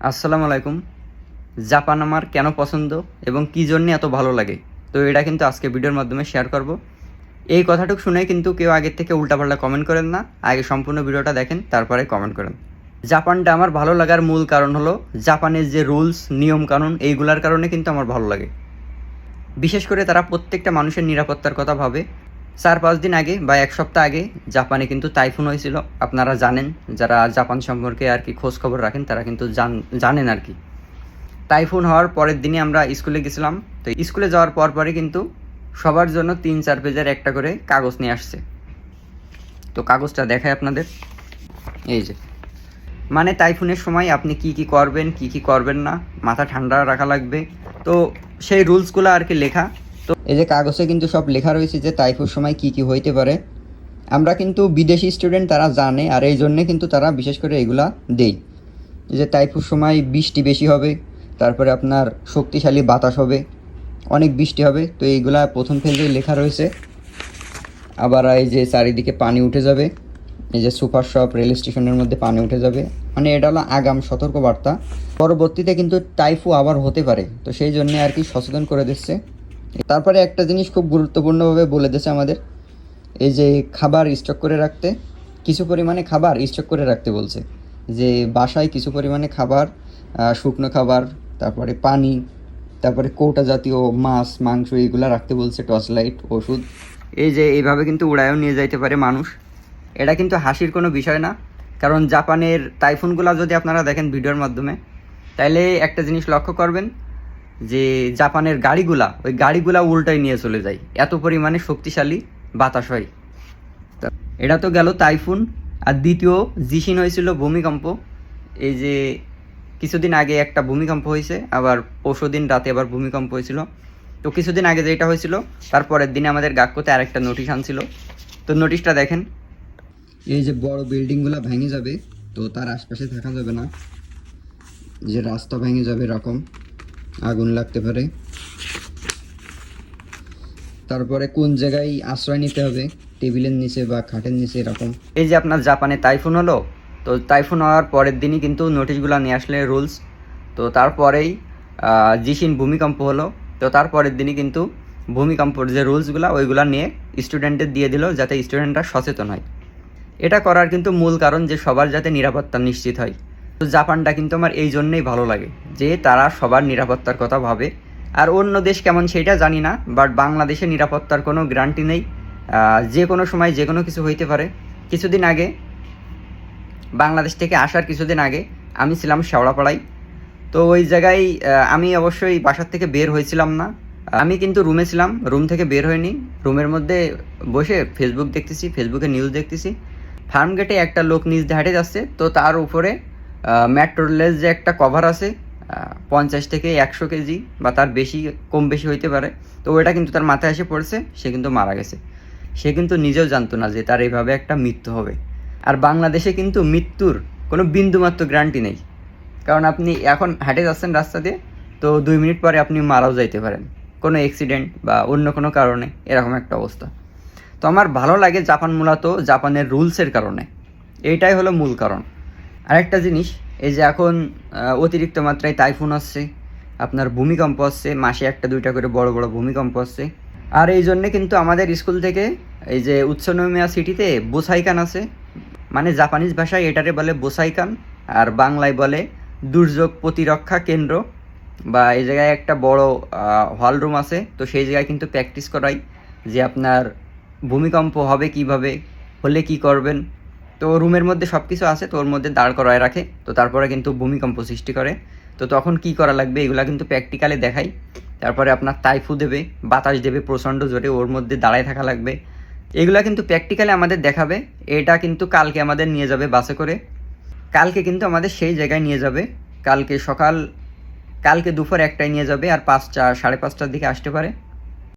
আসসালামু আলাইকুম। জাপান আমার কেন পছন্দ এবং কী জন্যে এত ভালো লাগে, তো এটা কিন্তু আজকে ভিডিওর মাধ্যমে শেয়ার করব। এই কথাটুকু শুনে কিন্তু কেউ আগের থেকে উল্টাপাল্টা কমেন্ট করেন না, আগে সম্পূর্ণ ভিডিওটা দেখেন তারপরে কমেন্ট করেন। জাপানটা আমার ভালো লাগার মূল কারণ হলো জাপানের যে রুলস নিয়ম কানুন এইগুলার কারণে কিন্তু আমার ভালো লাগে। বিশেষ করে তারা প্রত্যেকটা মানুষের নিরাপত্তার কথা ভাবে। 4-5 দিন আগে বা এক সপ্তাহ আগে জাপানে কিন্তু টাইফুন হয়েছিল, আপনারা জানেন। যারা জাপান সম্পর্কে আর কি খোঁজ খবর রাখেন তারা কিন্তু জানেন আর কি। টাইফুন হওয়ার পরের দিনই আমরা স্কুলে গেছিলাম। তো স্কুলে যাওয়ার পরই কিন্তু সবার জন্য 3-4 পেজের একটা করে কাগজ নিয়ে আসছে। তো কাগজটা দেখায় আপনাদের, এই যে মানে টাইফুনের সময় আপনি কি কি করবেন কি কি করবেন না, মাথা ঠান্ডা রাখা লাগবে। তো সেই রুলসগুলো আর কি লেখা। তো এই যে কাগজে কিন্তু সব লেখা রয়েছে যে টাইফুনের সময় কি কি হইতে পারে। আমরা কিন্তু বিদেশি স্টুডেন্ট, তারা জানে, আর এই জন্যে কিন্তু তারা বিশেষ করে এগুলা দেই। এই যে টাইফুনের সময় বৃষ্টি বেশি হবে, তারপরে আপনার শক্তিশালী বাতাস হবে, অনেক বৃষ্টি হবে। তো এইগুলা প্রথম পেজে লেখা রয়েছে। আবার এই যে চারিদিকে পানি উঠে যাবে, এই যে সুপার শপ রেল স্টেশনের মধ্যে পানি উঠে যাবে, মানে এটা হলো আগাম সতর্কবার্তা। পরবর্তীতে কিন্তু টাইফু আবার হতে পারে, তো সেই জন্যে আর কি সচেতন করে দিচ্ছে। তারপরে একটা জিনিস খুব গুরুত্বপূর্ণভাবে বলে দিচ্ছে আমাদের, এই যে খাবার স্টক করে রাখতে, কিছু পরিমাণে খাবার স্টক করে রাখতে বলছে। যে বাসায় কিছু পরিমাণে খাবার, শুকনো খাবার, তারপরে পানি, তারপরে কৌটা জাতীয় মাছ মাংস এইগুলো রাখতে বলছে, টর্চ লাইট, ওষুধ। এই যে এইভাবে কিন্তু উড়ায়ও নিয়ে যাইতে পারে মানুষ। এটা কিন্তু হাসির কোনো বিষয় না, কারণ জাপানের টাইফুনগুলো যদি আপনারা দেখেন ভিডিওর মাধ্যমে, তাইলে একটা জিনিস লক্ষ্য করবেন যে জাপানের গাড়িগুলা, ওই গাড়িগুলা উল্টায় নিয়ে চলে যায়, এত পরিমাণে শক্তিশালী বাতাস হয়। এটা তো গেল টাইফুন। আর দ্বিতীয় জিসিন হয়েছিল ভূমিকম্প। এই যে কিছুদিন আগে একটা ভূমিকম্প হয়েছে, আবার পরশুদিন রাতে আবার ভূমিকম্প হয়েছিল। তো কিছুদিন আগে যেটা হয়েছিল তারপরের দিনে আমাদের গাক্কোতে আরেকটা নোটিশ আনছিল। তো নোটিশটা দেখেন, এই যে বড় বিল্ডিংগুলো ভেঙে যাবে, তো তার আশপাশে থাকা যাবে না, যে রাস্তা ভেঙে যাবে, এরকম আগুন লাগতে পারে। তারপরে কোন জায়গায় আশ্রয় নিতে হবে, টেবিলের নিচে বা খাটের নিচে, এরকম। এই যে আপনার জাপানে টাইফুন হলো, তো টাইফুন হওয়ার পরের দিনই কিন্তু নোটিশগুলো নিয়ে আসলে রুলস। তো তারপরেই জিসিন ভূমিকম্প হলো, তো তারপরের দিনই কিন্তু ভূমিকম্পর যে রুলসগুলো ওইগুলো নিয়ে স্টুডেন্টদের দিয়ে দিল, যাতে স্টুডেন্টরা সচেতন হয়। এটা করার কিন্তু মূল কারণ যে সবার যাতে নিরাপত্তা নিশ্চিত হয়। তো জাপানটা কিন্তু আমার এই জন্যই ভালো লাগে যে তারা সবার নিরাপত্তার কথা ভাবে। আর অন্য দেশ কেমন সেটা জানি না, বাট বাংলাদেশের নিরাপত্তার কোনো গ্যারান্টি নেই। যে কোনো সময় যে কোনো কিছু হইতে পারে। কিছুদিন আগে, বাংলাদেশ থেকে আসার কিছুদিন আগে আমি ছিলাম শেওড়াপাড়ায়। তো ওই জায়গায় আমি অবশ্যই বাসার থেকে বের হয়েছিলাম না, আমি কিন্তু রুমে ছিলাম, রুম থেকে বের হয়নি। রুমের মধ্যে বসে ফেসবুক দেখতেছি, ফেসবুকে নিউজ দেখতেছি। ফার্ম গেটে একটা লোক নিচ দিয়ে হাঁটে যাচ্ছে, তো তার উপরে মেট্রো রেলের যে একটা কভার আছে, 50 থেকে 100 কেজি বা তার বেশি, কম বেশি হইতে পারে। তো ওইটা কিন্তু তার মাথায় এসে পড়ছে, সে কিন্তু মারা গেছে। সে কিন্তু নিজেও জানতো না যে তার এইভাবে একটা মৃত্যু হবে। আর বাংলাদেশে কিন্তু মৃত্যুর কোনো বিন্দুমাত্র গ্যারান্টি নেই, কারণ আপনি এখন হাঁটে যাচ্ছেন রাস্তা দিয়ে, তো 2 মিনিট পরে আপনি মারাও যাইতে পারেন, কোনো অ্যাক্সিডেন্ট বা অন্য কোনো কারণে, এরকম একটা অবস্থা। তো আমার ভালো লাগে জাপান মূলত জাপানের রুলসের কারণে, এইটাই হলো মূল কারণ। আরেকটা জিনিস, এই যে এখন অতিরিক্ত মাত্রায় টাইফুন আসছে, আপনার ভূমিকম্প আসছে, মাসে 1-2টা করে বড় বড় ভূমিকম্প আসছে। আর এই জন্যে কিন্তু আমাদের স্কুল থেকে এই যে উৎসনোমিয়া সিটিতে বোসাইকান আছে, মানে জাপানিজ ভাষায় এটারে বলে বোসাইকান, আর বাংলায় বলে দুর্যোগ প্রতিরক্ষা কেন্দ্র। বা এই জায়গায় একটা বড় হল রুম আছে, তো সেই জায়গায় কিন্তু প্র্যাকটিস করাই যে আপনার ভূমিকম্প হবে কিভাবে, হলে কি করবেন। তো রুমের মধ্যে সব কিছু আছে, তো ওর মধ্যে দাঁড় করায় রাখে, তো তারপরে কিন্তু ভূমিকম্প সৃষ্টি করে। তো তখন কি করা লাগবে এগুলা কিন্তু প্র্যাকটিক্যালে দেখাই। তারপরে আপনার টাইফু দেবে, বাতাস দেবে প্রচণ্ড জোরে, ওর মধ্যে দাঁড়ায় থাকা লাগবে। এগুলা কিন্তু প্র্যাকটিক্যালি আমাদের দেখাবে। এটা কিন্তু কালকে আমাদের নিয়ে যাবে বাসে করে, কালকে কিন্তু আমাদের সেই জায়গায় নিয়ে যাবে। কালকে দুপুর 1টায় নিয়ে যাবে, আর 5টা 5:30টার দিকে আসতে পারে।